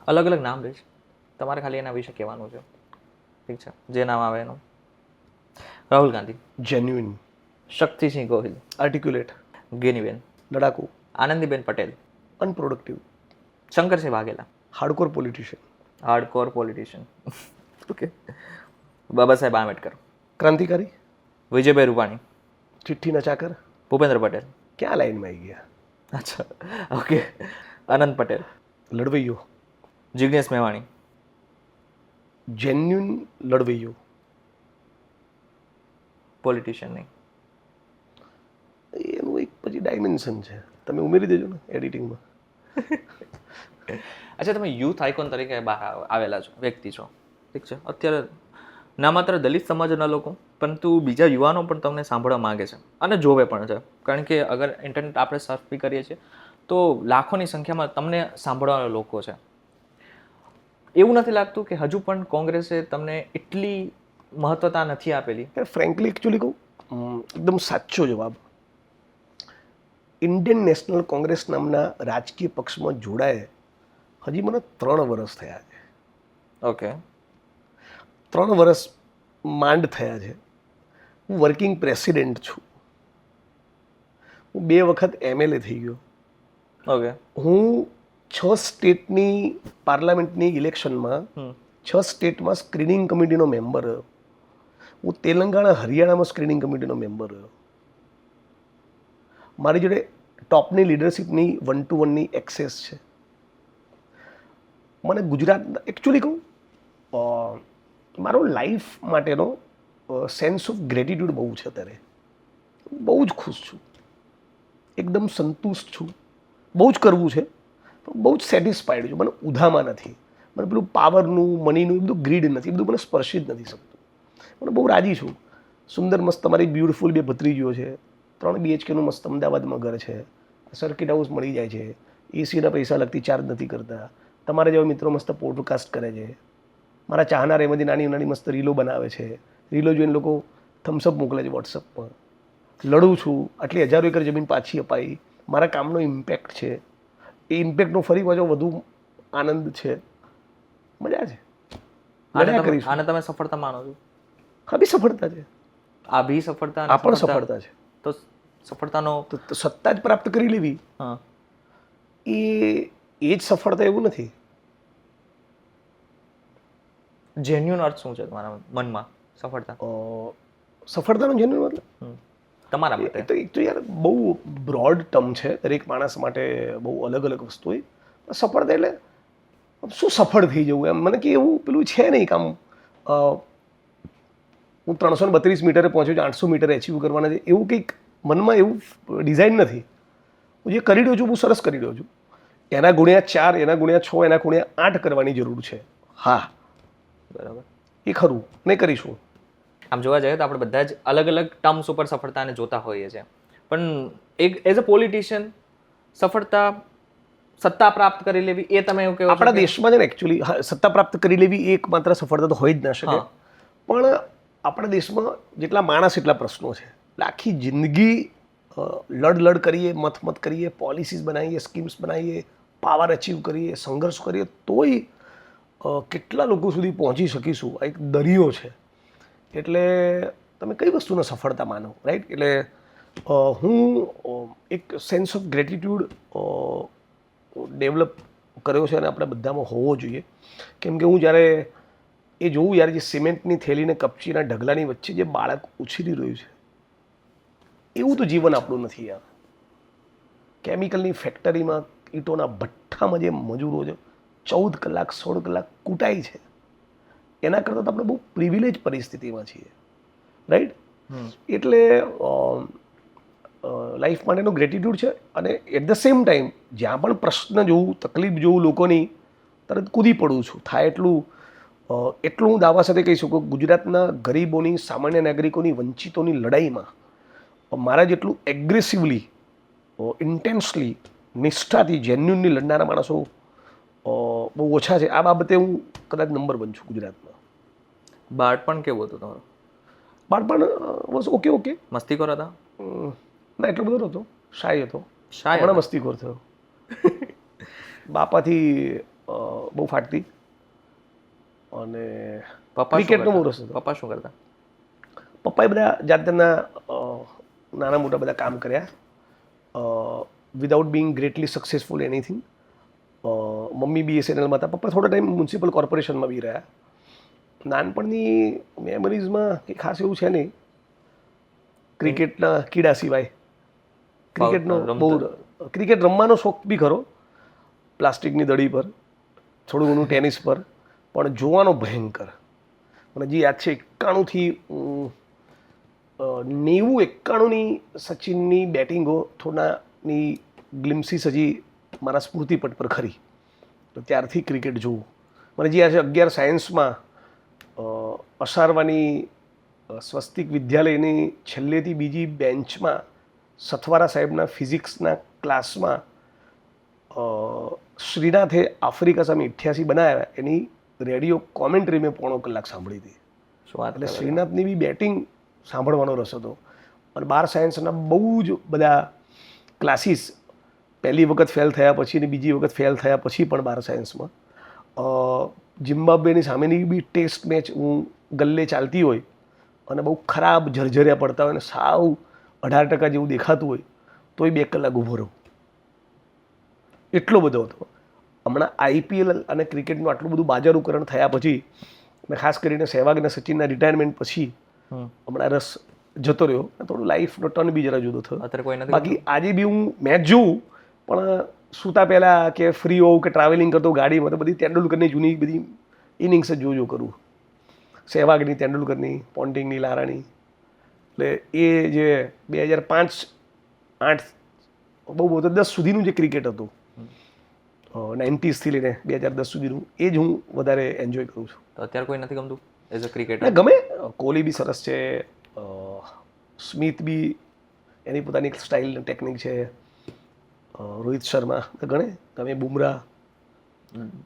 અલગ અલગ નામ રહીશ, તમારે ખાલી એના વિશે કહેવાનું છે, ઠીક છે? જે નામ આવે એનું. રાહુલ ગાંધી. જેન્યુઇન. શક્તિસિંહ ગોહિલ. આર્ટિક્યુલેટ. ગેનીબેન. લડાકુ. Anandiben Patel. Unproductive. Shankersinh Vaghela. Hardcore politician. Hardcore politician. Okay. Baba Saheb Ambedkar. ક્રાંતિકારી. વિજયભાઈ રૂપાણી. ચિઠ્ઠીના ચાકર. ભૂપેન્દ્ર પટેલ. ક્યાં લાઈનમાં આવી ગયા? અચ્છા, ઓકે. અનંત પટેલ. લડવૈયો. જિગ્નેશ મેવાણી. જેન્યુઇન લડવૈયો. પોલિટિશિયન નહીં. એનું એક પછી ડાયમેન્શન છે, તમે ઉમેરી દેજો ને એડિટિંગમાં. અચ્છા, તમે યુથ આઇકોન તરીકે બહાર આવેલા છો, વ્યક્તિ છો, ઠીક છે? અત્યારે ના માત્ર દલિત સમાજના લોકો પરંતુ બીજા યુવાનો પણ તમને સાંભળવા માંગે છે અને જોવે પણ છે, કારણ કે અગર ઇન્ટરનેટ આપણે સર્ચ બી કરીએ છીએ તો લાખોની સંખ્યામાં તમને સાંભળવાના લોકો છે. એવું નથી લાગતું કે હજુ પણ કોંગ્રેસે તમને એટલી મહત્વતા નથી આપેલી? ફ્રેન્કલી એકચ્યુઅલી કહું, એકદમ સાચો જવાબ. ઇન્ડિયન નેશનલ કોંગ્રેસ નામના રાજકીય પક્ષમાં જોડાય હજી મને 3 વર્ષ થયા છે. ઓકે. 3 વર્ષ માંડ થયા છે. હું વર્કિંગ પ્રેસિડેન્ટ છું. હું 2 વખત MLA થઈ ગયો. ઓકે. હું 6 સ્ટેટની પાર્લામેન્ટની ઇલેક્શનમાં 6 સ્ટેટમાં સ્ક્રીનિંગ કમિટીનો મેમ્બર રહ્યો. હું તેલંગાણા હરિયાણામાં સ્ક્રીનિંગ કમિટીનો મેમ્બર રહ્યો. મારી જોડે ટોપની લીડરશિપની 1-to-1ની એક્સેસ છે. મને ગુજરાત એકચ્યુઅલી કહું, મારો લાઈફ માટેનો સેન્સ ઓફ ગ્રેટિટ્યૂડ બહુ છે અત્યારે. બહુ જ ખુશ છું, એકદમ સંતુષ્ટ છું. બહુ જ કરવું છે પણ બહુ જ સેટિસ્ફાઈડ છું. મને ઉધામાં નથી, મને પેલું પાવરનું મનીનું એ બધું ગ્રીડ નથી, એ બધું મને સ્પર્શી જ નથી શકતું. મને બહુ રાજી છું. સુંદર મસ્ત તમારી બ્યુટિફુલ 2 ભત્રીજીઓ છે. 3 BHKનું મસ્ત અમદાવાદમાં ઘર છે. સર્કિટ હાઉસ મળી જાય છે. એસીના પૈસા લગતી ચાર્જ નથી કરતા. તમારા જેવા મિત્રો મસ્ત પોડકાસ્ટ કરે છે. મારા ચાહનાર એમાંથી નાની નાની મસ્ત રીલો બનાવે છે. રીલો જોઈને લોકો થમ્સઅપ મોકલે છે વોટ્સઅપમાં. લડું છું, આટલી 1000 એકર જમીન પાછી અપાઈ. મારા કામનો ઇમ્પેક્ટ છે. એ ઇમ્પેક્ટનો ફરી પાછો વધુ આનંદ છે. મજા છે. લડ્યા કરીશું. આને તમે સફળતા માનો છો? હા, બી સફળતા છે. આ બી સફળતા? આ પણ સફળતા છે. તો સફળતાનો તો સત્તા જ પ્રાપ્ત કરી લેવી એ જ સફળતા એવું નથી. જેન્યુઅન અર્થ શું છે તમારા મનમાં સફળતા? સફળતાનો જેન્યુઅન મતલબ તમારા માટે તો એક તો યાર બહુ બ્રોડ ટર્મ છે. દરેક માણસ માટે બહુ અલગ અલગ વસ્તુ હોય. સફળતા એટલે શું સફળ થઈ જવું એમ, મને કે એવું પેલું છે નહીં કામ. હું 332 મીટરે પહોંચ્યો છું, 800 મીટરે એચીવ કરવાના છે એવું કંઈક મનમાં એવું ડિઝાઇન નથી. હું જે કરી રહ્યો છું બહુ સરસ કરી રહ્યો છું. એના ગુણ્યા 4, એના ગુણ્યા 6, એના ગુણ્યા 8 કરવાની જરૂર છે. હા, બરાબર, એ ખરું, નહીં કરીશું. આમ જોવા જઈએ તો આપણે બધા જ અલગ અલગ ટર્મ્સ ઉપર સફળતાને જોતા હોઈએ છીએ, પણ એક એઝ અ પોલિટિશિયન સફળતા સત્તા પ્રાપ્ત કરી લેવી એ તમે એવું કહેવો? આપણા દેશમાં છે ને એકચ્યુઅલી સત્તા પ્રાપ્ત કરી લેવી એ એકમાત્ર સફળતા તો હોય જ ના શકે. પણ આપણા દેશમાં જેટલા માણસ એટલા પ્રશ્નો છે. આખી જિંદગી લડ કરીએ, મત કરીએ, પોલિસીસ બનાવીએ, સ્કીમ્સ બનાવીએ, પાવર અચીવ કરીએ, સંઘર્ષ કરીએ, તોય કેટલા લોકો સુધી પહોંચી શકીશું આ એક દરિયો છે. એટલે તમે કઈ વસ્તુને સફળતા માનો, રાઈટ? એટલે હું એક સેન્સ ઓફ ગ્રેટિટ્યૂડ ડેવલપ કર્યો છે અને આપણે બધામાં હોવો જોઈએ. કેમ કે હું જ્યારે એ જોઉં યાર, જે સિમેન્ટની થેલીને કપચીના ઢગલાની વચ્ચે જે બાળક ઉછરી રહ્યું છે, એવું તો જીવન આપણું નથી યાર. કેમિકલની ફેક્ટરીમાં, ઈંટોના ભઠ્ઠામાં જે મજૂરો છે 14 કલાક 16 કલાક કૂટાય છે, એના કરતાં તો આપણે બહુ પ્રિવિલેજ પરિસ્થિતિમાં છીએ, રાઈટ? એટલે લાઈફ માટેનો ગ્રેટિટ્યૂડ છે. અને એટ ધ સેમ ટાઈમ જ્યાં પણ પ્રશ્ન જોઉં, તકલીફ જોઉં લોકોની, તરત કૂદી પડું છું. થાય એટલું હું દાવા સાથે કહી શકું, ગુજરાતના ગરીબોની, સામાન્ય નાગરિકોની, વંચિતોની લડાઈમાં મારા જેટલું એગ્રેસિવલી, ઇન્ટેન્સલી, નિષ્ઠાથી, જેન્યુનલી લડનારા માણસો બહુ ઓછા છે. આ બાબતે હું કદાચ નંબર 1 છું ગુજરાતમાં. બાળપણ કેવું હતું તમારું? બાળપણ બસ ઓકે. મસ્તીખોર હતા? ના, એટલો બધો નહોતો. શાય હતો. શાય? હમણાં મસ્તીખોર થયો. બાપાથી બહુ ફાટતી અને પપ્પા શું ક્રિકેટનો બહુ કરતા? રસ હતો. પપ્પા શું કરતા? પપ્પાએ બધા જાતના નાના મોટા બધા કામ કર્યા without being greatly successful anything. Mummy BSNLમાં હતા, પપ્પા થોડા ટાઈમ મ્યુનિસિપલ કોર્પોરેશનમાં બી રહ્યા. નાનપણની મેમરીઝમાં કંઈ ખાસ એવું છે નહીં, ક્રિકેટના કીડા સિવાય. ક્રિકેટનો બહુ ક્રિકેટ રમવાનો શોખ બી ખરો, પ્લાસ્ટિકની દડી પર, થોડું ઘણું ટેનિસ પર, પણ જોવાનો ભયંકર. મને હજી યાદ છે 91-91ની સચિનની બેટિંગો થોડાની ગ્લિમ્સીસ હજી મારા સ્મૃતિપટ પર ખરી. તો ત્યારથી ક્રિકેટ જોવું. મને હજી યાદ છે 11 સાયન્સમાં અસારવાની સ્વસ્તિક વિદ્યાલયની છેલ્લેથી બીજી બેન્ચમાં સથવારા સાહેબના ફિઝિક્સના ક્લાસમાં શ્રીનાથે આફ્રિકા સામે 88 બનાવ્યા એની રેડિયો કોમેન્ટ્રી મેં પોણો કલાક સાંભળી હતી. શું વાત એટલે કરે? શ્રીનાથની બી બેટિંગ સાંભળવાનો રસ હતો. અને 12 સાયન્સના બહુ જ બધા ક્લાસીસ પહેલી વખત ફેલ થયા પછી ને બીજી વખત ફેલ થયા પછી પણ 12 સાયન્સમાં ઝિમ્બાબ્વેની સામેની બી ટેસ્ટ મેચ હું ગલ્લે ચાલતી હોય અને બહુ ખરાબ ઝરઝર્યા પડતા હોય અને સાવ 18% જેવું દેખાતું હોય તોય 2 કલાક ઊભો રહું, એટલો બધો હતો. હમણાં IPL અને ક્રિકેટનું આટલું બધું બાજારૂકરણ થયા પછી અને ખાસ કરીને સહેવાગ અને સચિનના રિટાયરમેન્ટ પછી હમણાં રસ જતો રહ્યો. થોડું લાઈફનો ટર્ન બી જરા જુદો થયો. અત્યારે કોઈ નથી? બાકી આજે બી હું મેચ જોઉં, પણ સૂતા પહેલાં કે ફ્રી હોઉં કે ટ્રાવેલિંગ કરતો ગાડીમાં તો બધી તેંડુલકરની જૂની બધી ઇનિંગ્સ જ જોજો કરું. સહેવાગની, તેંડુલકરની, પોન્ટિંગની, લારાની. એટલે એ જે 2005-8 બહુ બહુ તો 10 સુધીનું જે ક્રિકેટ હતું, 90sથી લઈને 2010 સુધીનું, એ જ હું વધારે એન્જોય કરું છું. તો અત્યારે કોઈ નથી ગમતું એઝ અ ક્રિકેટર? અને ગમે, કોહલી બી સરસ છે, સ્મિથ બી એની પોતાની સ્ટાઇલ ટેકનિક છે, રોહિત શર્મા ગમે, બુમરાહ,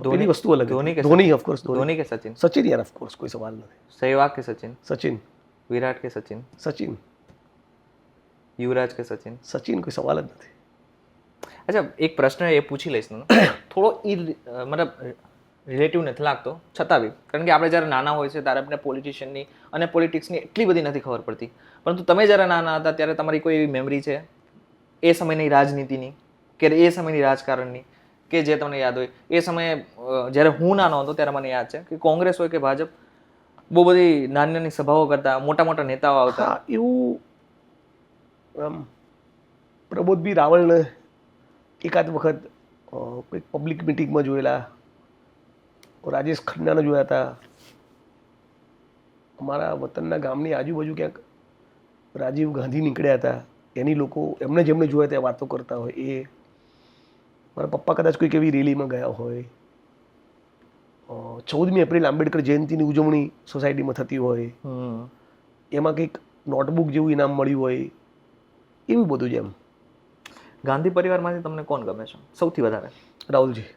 બધી વસ્તુ અલગ. ધોની ઓફકોર્સ, ધોની કે સચિન? સચિન યાર, ઓફકોર્સ, કોઈ સવાલ નથી. સહેવાગ કે સચિન? સચિન. વિરાટ કે સચિન? સચિન. યુવરાજ કે સચિન? સચિન, કોઈ સવાલ જ નથી. અચ્છા, એક પ્રશ્ન એ પૂછી લઈશ તમને, થોડો મતલબ રિલેટિવ નથી લાગતો છતાં બી, કારણ કે આપણે જ્યારે નાના હોય છે ત્યારે આપણે પોલિટિશિયનની અને પોલિટિક્સની એટલી બધી નથી ખબર પડતી, પરંતુ તમે જ્યારે નાના હતા ત્યારે તમારી કોઈ એવી મેમરી છે એ સમયની રાજનીતિની કે એ સમયની રાજકારણની કે જે તમને યાદ હોય? એ સમયે જ્યારે હું નાનો હતો ત્યારે મને યાદ છે કે કોંગ્રેસ હોય કે ભાજપ, બહુ બધી નાની નાની સભાઓ કરતા, મોટા મોટા નેતાઓ આવતા. હા, એવું પ્રબોધબી રાવળને એકાદ વખત કોઈક પબ્લિક મિટિંગમાં જોયેલા, રાજેશ ખન્નાને જોયા હતા. અમારા વતનના ગામની આજુબાજુ ક્યાંક રાજીવ ગાંધી નીકળ્યા હતા, એની લોકો જેમને જોયા ત્યાં વાતો કરતા હોય. એ મારા પપ્પા કદાચ કોઈક એવી રેલીમાં ગયા હોય. 14મી એપ્રિલ આંબેડકર જયંતિની ઉજવણી સોસાયટીમાં થતી હોય, એમાં કંઈક નોટબુક જેવું ઇનામ મળ્યું હોય, એવું બધું. જેમ ગાંધી પરિવારમાંથી તમને કોણ ગમે છે સૌથી વધારે? રાહુલજી.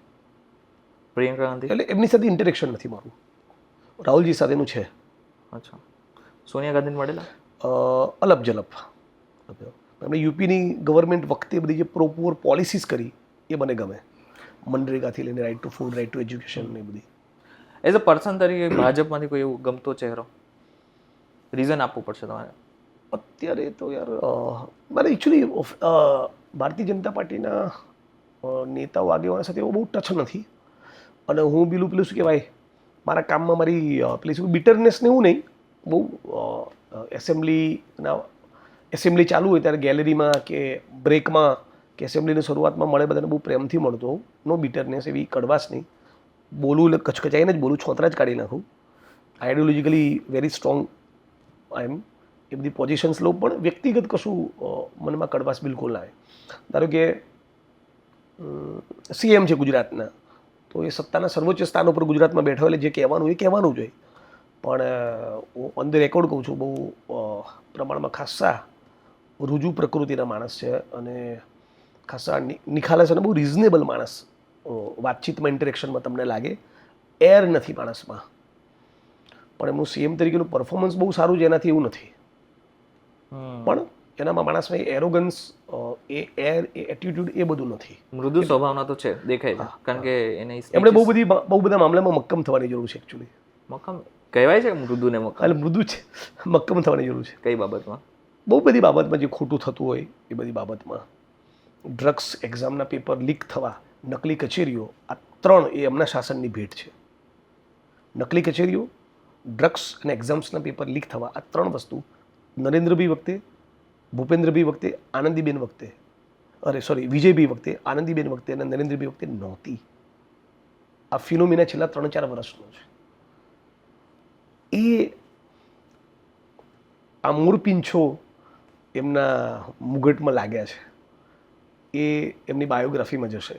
પ્રિયંકા ગાંધી? એટલે એમની સાથે ઇન્ટરેક્શન નથી મારું, રાહુલજી સાથેનું છે. અચ્છા. સોનિયા ગાંધીને મળેલા? અલપ જલપ. એમણે યુપીની ગવર્મેન્ટ વખતે બધી જે પ્રોપર પોલિસીસ કરી એ મને ગમે. મનરેગાથી લઈને right to food, right to education ને બધી. એઝ અ પર્સન તરીકે ભાજપમાંથી કોઈ એવું ગમતો ચહેરો? રીઝન આપવું પડશે તમારે. અત્યારે તો યાર મારે એકચ્યુઅલી ભારતીય જનતા પાર્ટીના નેતાઓ આગેવાનો સાથે એવો બહુ ટચ નથી. અને હું પેલું શું કહેવાય, મારા કામમાં મારી પેલી શું બિટરનેસ ને એવું નહીં. બહુ એસેમ્બલી ચાલુ હોય ત્યારે ગેલેરીમાં કે બ્રેકમાં કે એસેમ્બલીની શરૂઆતમાં મળે બધાને બહુ પ્રેમથી મળતો હોઉં. નો બિટરનેસ, એવી કડવાશ નહીં. બોલું એટલે કચકચાઈને જ બોલું, છોતરા જ કાઢી નાખું. આઈડિયોલોજીકલી વેરી સ્ટ્રોંગ આઈ એમ. એ બધી પોઝિશન્સ લઉં, પણ વ્યક્તિગત કશું મનમાં કડવાશ બિલકુલ ના આવે. ધારો કે CM છે ગુજરાતના, તો એ સત્તાના સર્વોચ્ચ સ્થાન ઉપર ગુજરાતમાં બેઠો એટલે જે કહેવાનું એ કહેવાનું જોઈએ. પણ હું ઓન ધ રેકોર્ડ કહું છું, બહુ પ્રમાણમાં ખાસ્સા રુજુ પ્રકૃતિના માણસ છે અને ખાસ્સા નિખાલસ અને બહુ રિઝનેબલ માણસ. વાતચીતમાં, ઇન્ટરેક્શનમાં તમને લાગે એર નથી માણસમાં. પણ એમનું CM તરીકેનું પરફોર્મન્સ બહુ સારું છે, એનાથી એવું નથી. પણ એનામાં માણસમાં એરોગન્સ એ એર એ એટીટ્યુડ એ બધું નથી. મૃદુ સ્વભાવના તો છે, દેખાય છે, કારણ કે એને એમણે બહુ બધા મામલામાં મક્કમ થવાની જરૂર છે એકચ્યુઅલી. મક્કમ કહેવાય છે મૃદુ ને મક્કમ? એટલે મૃદુ છે, મક્કમ થવાની જરૂર છે. કઈ બાબતમાં? બહુ બધી બાબતમાં જે ખોટું થતું હોય એ બધી બાબતમાં. ડ્રગ્સ એક્ઝામના પેપર લીક થવા, નકલી કચેરીઓ, આ 3 એ એમના શાસનની ભેટ છે. નકલી કચેરીઓ, ડ્રગ્સ અને એક્ઝામ્સના પેપર લીક થવા, આ 3 વસ્તુ નરેન્દ્રભાઈ વખતે, ભૂપેન્દ્રભાઈ વખતે, આનંદીબેન વખતે, વિજયભાઈ વખતે, આનંદીબેન વખતે અને નરેન્દ્રભાઈ વખતે નહોતી. આ ફિનોમિના છેલ્લા 3-4 વર્ષનો છે. એ આ મોરપીંછો એમના મુગટમાં લાગ્યા છે, એ એમની બાયોગ્રાફીમાં જશે.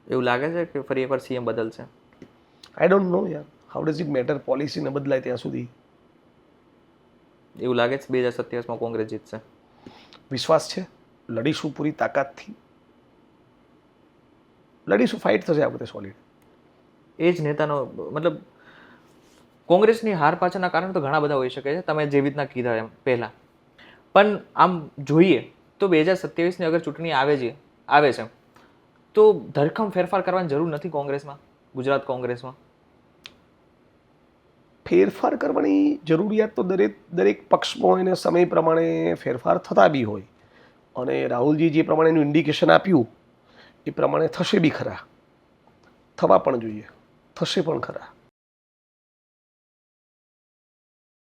એવું લાગે છે કે ફરી એકવાર સીએમ બદલશે? આઈ ડોન્ટ નો યાર, how does it matter? Policy ન બદલાય ત્યાં સુધી. એવું લાગે છે 2027માં કોંગ્રેસ જીતશે? વિશ્વાસ છે, લડીશું પૂરી તાકાતથી, લડીશું, ફાઇટ થશે આ વખતે સોલિડ. એ જ નેતાનો મતલબ કોંગ્રેસની હાર પાછળના કારણ તો ઘણા બધા હોઈ શકે છે, તમે જેવી રીતના કીધા એમ પહેલાં. પણ આમ જોઈએ તો 2027ની અગર ચૂંટણી આવે છે તો ધરખમ ફેરફાર કરવાની જરૂર નથી કોંગ્રેસમાં, ગુજરાત કોંગ્રેસમાં? ફેરફાર કરવાની જરૂરિયાત તો દરેક પક્ષમાં એને સમય પ્રમાણે ફેરફાર થતા બી હોય, અને રાહુલજી જે પ્રમાણેનું ઇન્ડિકેશન આપ્યું એ પ્રમાણે થશે બી ખરા, થવા પણ જોઈએ, થશે પણ ખરા.